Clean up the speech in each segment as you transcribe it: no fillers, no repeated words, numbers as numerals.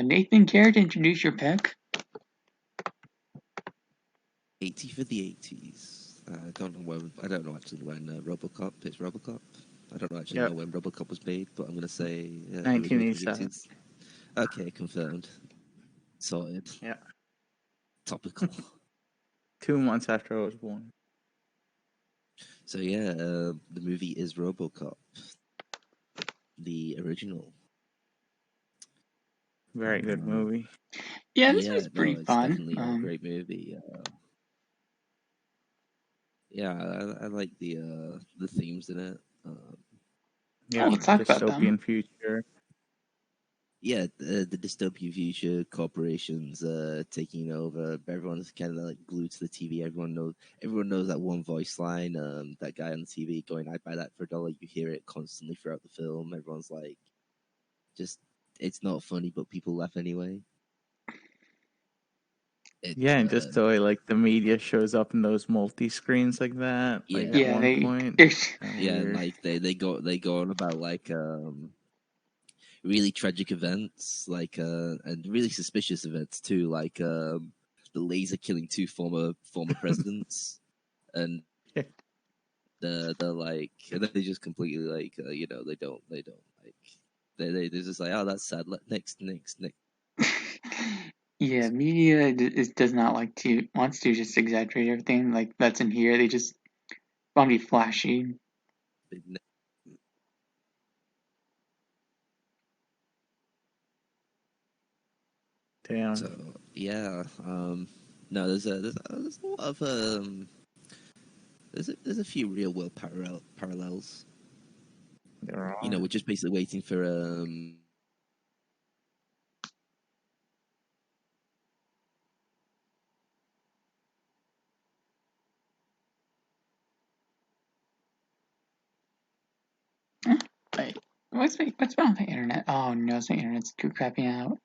Nathan, care to introduce your pick? 80 for the 80s. I don't know actually when Robocop is Robocop. I don't actually know when Robocop was made, but I'm gonna say early 1987. 1980s. Okay, confirmed. Sorted. Yeah. Topical. 2 months after I was born. So yeah, the movie is Robocop, the original. Very good movie. Yeah, this was pretty it's fun. definitely a great movie. Yeah, I like the themes in it. Yeah, let's talk about them. dystopian future. Yeah, the dystopian future, corporations taking over. Everyone's kind of like glued to the TV. Everyone knows that one voice line. That guy on the TV going, "I buy that for $1." You hear it constantly throughout the film. Everyone's like, it's not funny, but people laugh anyway. And just the way like the media shows up in those multi screens like that. Yeah, like, at one point. And like they go on about like really tragic events, like and really suspicious events too, like the laser killing two former presidents, and the like, and then they just completely like they don't like they're just like, oh, that's sad. Next. Yeah, media does not wants to just exaggerate everything like that's in here. They just want to be flashy. Damn. So yeah, no, there's a lot of there's a few real world parallels. There are. We're just basically waiting for Wait, what's wrong with my internet? Oh no, my internet's too crapping out.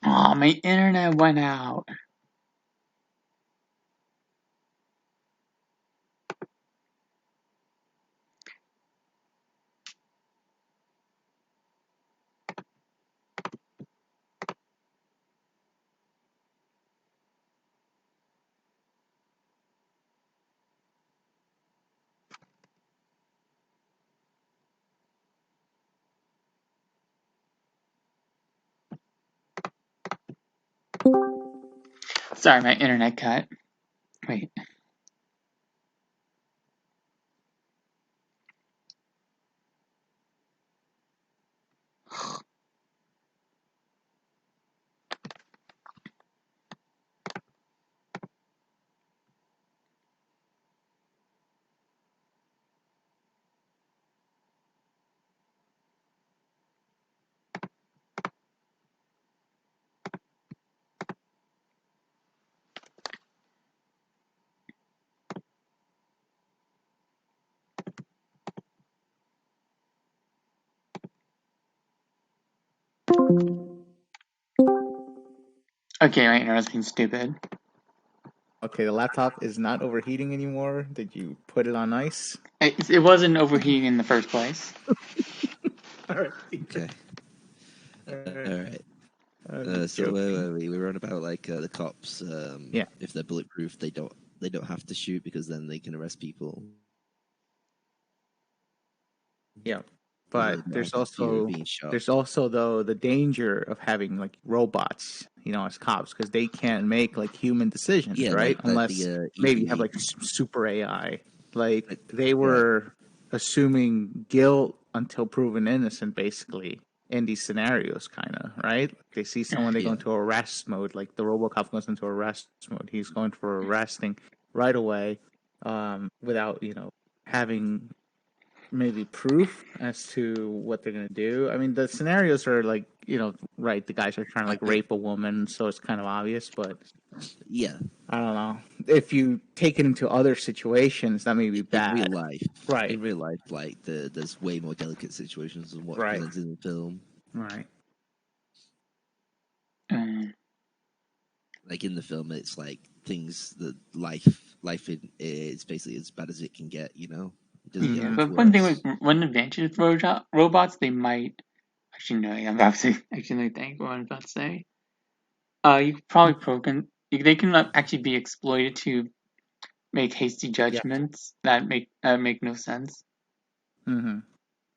Oh, my internet went out. Sorry, my internet cut. Wait. Okay, my internet's being stupid. Okay, the laptop is not overheating anymore. Did you put it on ice? It wasn't overheating in the first place. Alright. Okay. Alright. So we were on about like the cops. Yeah. If they're bulletproof, they don't have to shoot because then they can arrest people. Yeah. But there's also though the danger of having like robots, as cops, because they can't make like human decisions, right? Unless maybe you have like super AI. Like they were assuming guilt until proven innocent, basically, in these scenarios, kind of, right? They see someone, they go into arrest mode. Like the Robocop goes into arrest mode. He's going for arresting right away, without having maybe proof as to what they're gonna do. I mean, the scenarios are like, right, the guys are trying to like rape a woman, so it's kind of obvious, but yeah, I don't know. If you take it into other situations, that may be bad. In real life, right? In real life, like there's way more delicate situations than what's presented in the film. Right. like in the film, it's like things that life is basically as bad as it can get. You know, it doesn't get much But one thing worse. with one advantage with robots, they might actually no. I'm about to actually think what I'm about to say. You could probably program. They can actually be exploited to make hasty judgments that make no sense. Mm-hmm.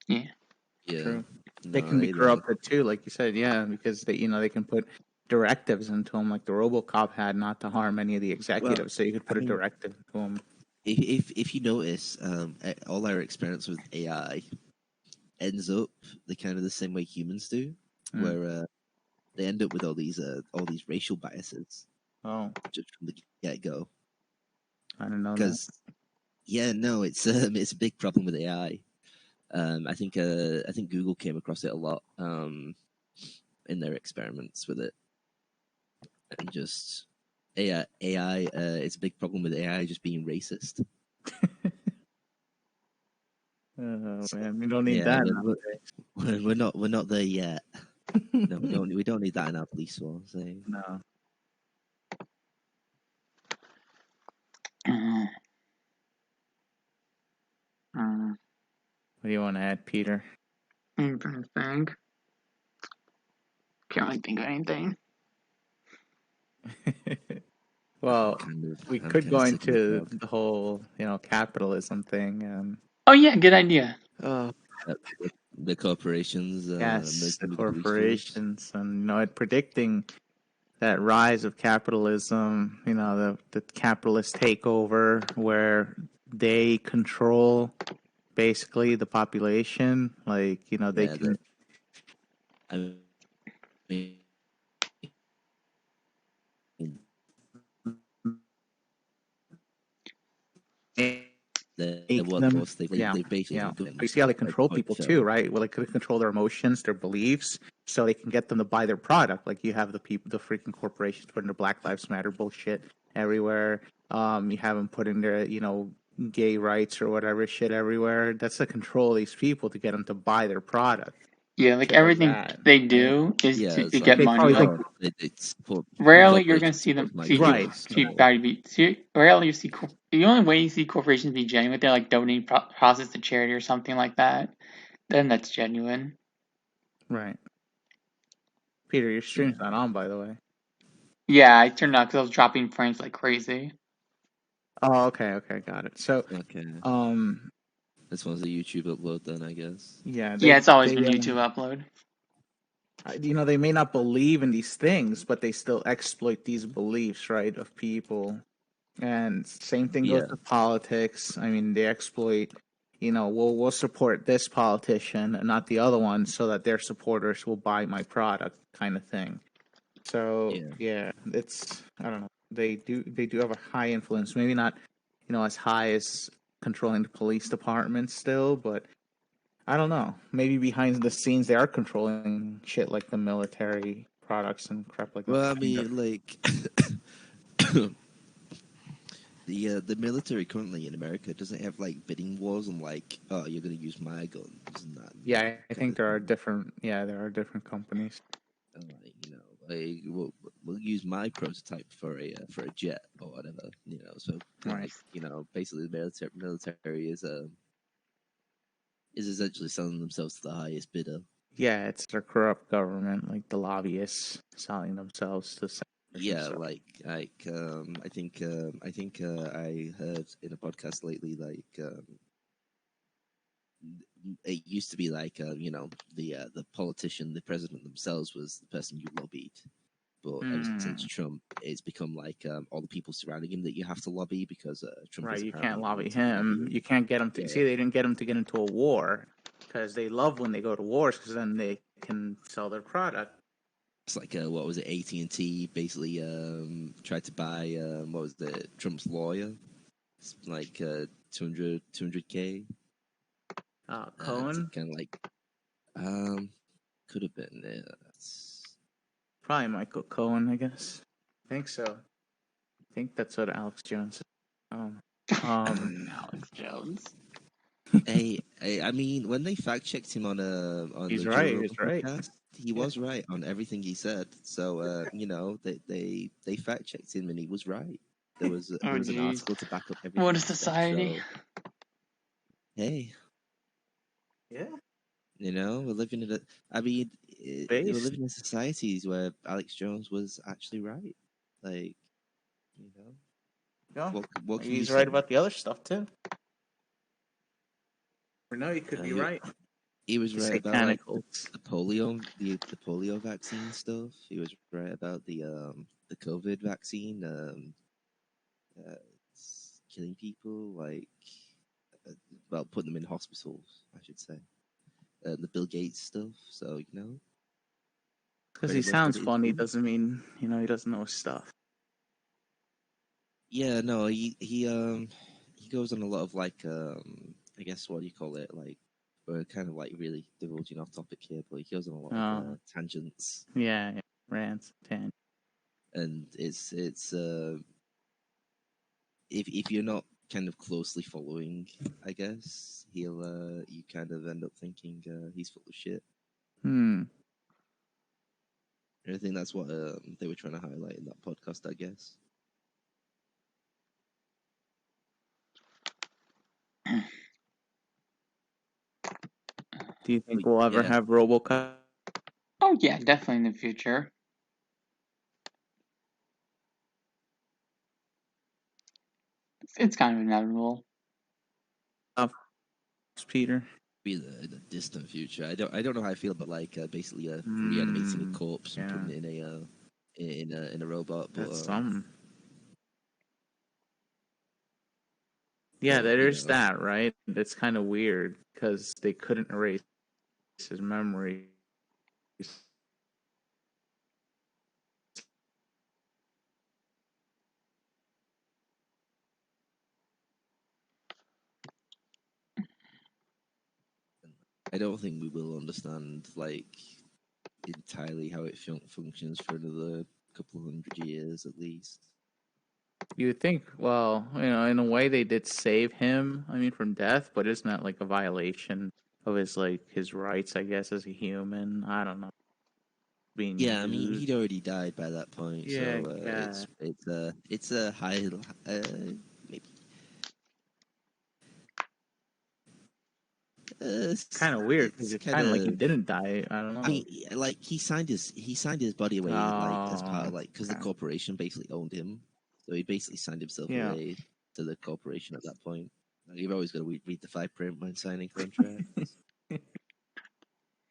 Yeah. True. No, They can be corrupted too, like you said, yeah, because they can put directives into them, like the Robocop had, not to harm any of the executives. Well, so you could put a directive to them. If you notice, all our experience with AI ends up the same way humans do, where they end up with all these racial biases. Oh, just from the get go. I don't know. Because it's a big problem with AI. I think Google came across it a lot in their experiments with it, and just AI. It's a big problem with AI just being racist. Man, we don't need that. We're not there yet. No, we don't need that in our police force. Eh? No. What do you want to add, Peter? I'm trying to think. Can't really think of anything. Well, we could go into the whole, capitalism thing. Oh yeah, good idea. The corporations, yes, the corporations, and predicting that rise of capitalism. The capitalist takeover where they control basically the population. Like they can. I mean, You see how they control people too, right? Well, they could control their emotions, their beliefs, so they can get them to buy their product. Like you have the freaking corporations putting their Black Lives Matter bullshit everywhere. You have them putting their, gay rights or whatever shit everywhere. That's to control these people to get them to buy their product. Yeah, like everything they do is to get money. Rarely you're gonna see them rarely you see the only way you see corporations be genuine, they're like donating process to charity or something like that. Then that's genuine. Right. Peter, your stream's not on, by the way. Yeah, I turned it on because I was dropping frames like crazy. Oh, okay, got it. So, this one's a YouTube upload, then I guess. Yeah, it's always been YouTube upload. They may not believe in these things, but they still exploit these beliefs, right, of people. And same thing goes to politics. I mean, they exploit. We'll support this politician and not the other one, so that their supporters will buy my product, kind of thing. So it's I don't know. They do have a high influence. Maybe not, as high as controlling the police department still, but I don't know. Maybe behind the scenes they are controlling shit like the military products and crap like that. Well, I mean, like the military currently in America doesn't have like bidding wars and like, oh, you're gonna use my guns and that. Yeah, I think there are different. Yeah, there are different companies. We'll use my prototype for a jet or whatever. So right. Basically the military is essentially selling themselves to the highest bidder. Yeah, it's their corrupt government, like the lobbyists selling themselves to. Yeah, I think I heard in a podcast lately, it used to be like the politician, the president themselves was the person you lobbied, but ever since Trump, it's become like all the people surrounding him that you have to lobby because Trump. Right, you can't lobby him. You can't get him to see. They didn't get him to get into a war because they love when they go to wars because then they can sell their product. It's like what was it? AT&T basically tried to buy what was the Trump's lawyer? It's like 200K. Cohen. Kind of like could have been. Probably Michael Cohen, I guess. I think so. I think that's what Alex Jones said. Alex Jones. Hey, I mean, when they fact checked him on he's the right. Joe He's right. podcast, he was right on everything he said. So they fact checked him and he was right. There was an article to back up everything. What a society! So, hey, yeah, we're living in we're living in societies where Alex Jones was actually right. Like, yeah, what can he's you right say? about the other stuff too. Or no, he could be right. He was right about like the polio vaccine stuff. He was right about the COVID vaccine killing people, like about putting them in hospitals, I should say. The Bill Gates stuff. So because he sounds funny doesn't mean he doesn't know stuff. Yeah, no, he goes on a lot of like I guess what do you call it, like we're kind of like really divulging off topic here, but he goes on a lot of tangents. Yeah, rants, tangents. And it's if you're not kind of closely following, I guess you kind of end up thinking he's full of shit. And I think that's what they were trying to highlight in that podcast, I guess. Do you think we'll ever have Robocop? Oh yeah, definitely in the future. It's kind of inevitable. Peter. Be the distant future. I don't know how I feel about like basically reanimating a corpse and putting it in a robot. But that's something. Yeah, there's that, right? It's kind of weird because they couldn't erase his memories. I don't think we will understand like entirely how it functions for another couple of 100 years at least. You would think, well, in a way they did save him, I mean, from death, but isn't that like a violation of his rights, I guess, as a human? I don't know. I mean, he'd already died by that point, yeah, so it's a high maybe. It's kind of weird because it's kind of like he didn't die. I don't know. I mean, like he signed his body away like as part of because the corporation basically owned him, so he basically signed himself away to the corporation at that point. Like, you've always got to read the fine print when signing contracts.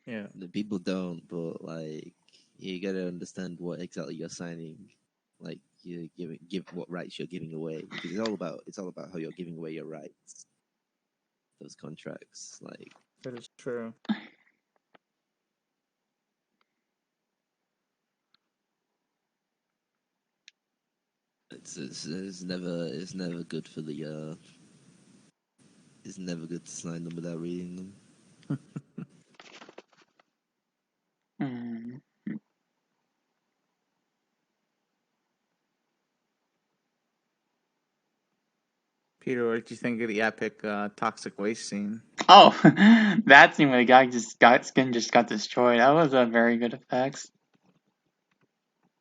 Yeah, the people don't, but like you got to understand what exactly you're signing. Like you give what rights you're giving away, because it's all about how you're giving away your rights. Those contracts, like that is true. It's never good for the it's never good to sign them without reading them. Peter, what did you think of the epic toxic waste scene? Oh, that scene where the guy skin just got destroyed. That was a very good effects.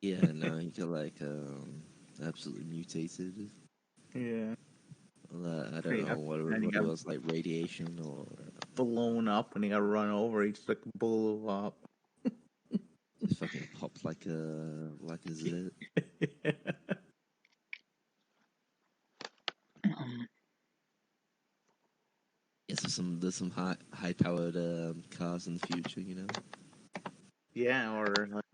Yeah, no, he got like absolutely mutated. Yeah. I don't know what it was, like radiation or blown up when he got run over. He just like blew up. Just fucking popped like a zit. Yeah, so there's some high powered cars in the future, Yeah, or like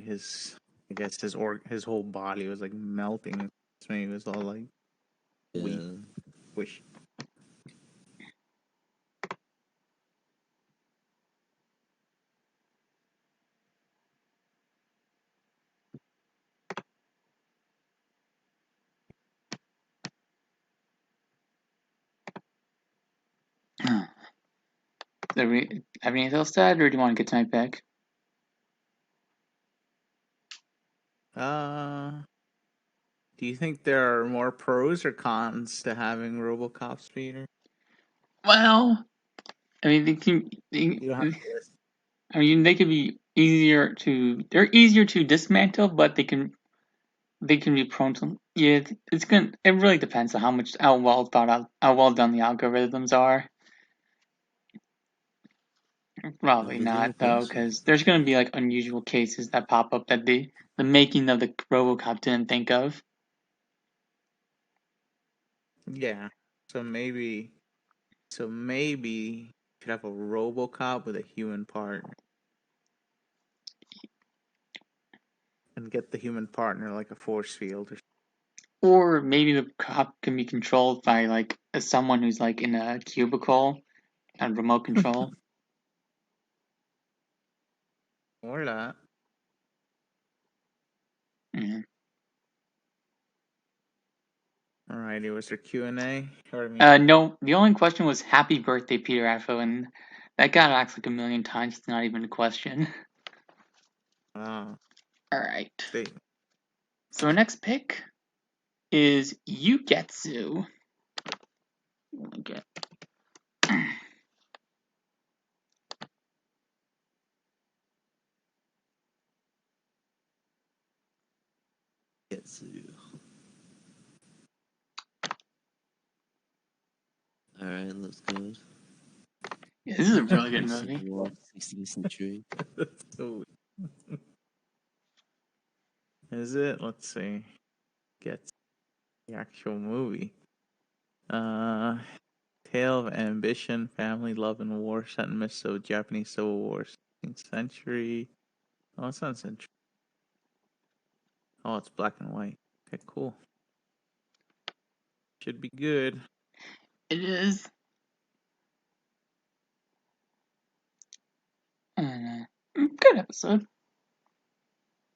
I guess his whole body was like melting. So he was all like weak, squishy. Have anything else to add, or do you want to get to my pick? Do you think there are more pros or cons to having Robocop, Speeder? Well, I mean, they can. I mean, they could be. easier to dismantle, but they can be prone to. Yeah, it really depends on how well done the algorithms are. Probably not though, because there's going to be like unusual cases that pop up that the making of the Robocop didn't think of. Yeah, so maybe you could have a Robocop with a human partner, and get the human partner like a force field. Or maybe the cop can be controlled by like someone who's like in a cubicle and remote control. Or that. Mm-hmm. Alrighty, was there Q&A? No, the only question was "Happy Birthday, Peter Afro," and that got asked like a million times. It's not even a question. All right. So our next pick is Ugetsu. Okay. Ugetsu. Alright, looks good. Yeah, this is a really good movie. 16th century. Is it? Let's see. Get the actual movie. Tale of ambition, family, love, and war set in midst of Japanese Civil War, 16th century. Oh, it's not century. Oh, it's black and white. Okay, cool. Should be good. It is. Good episode.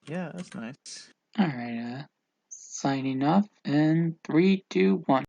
Yeah, that's nice. Alright, signing off in 3, 2, 1.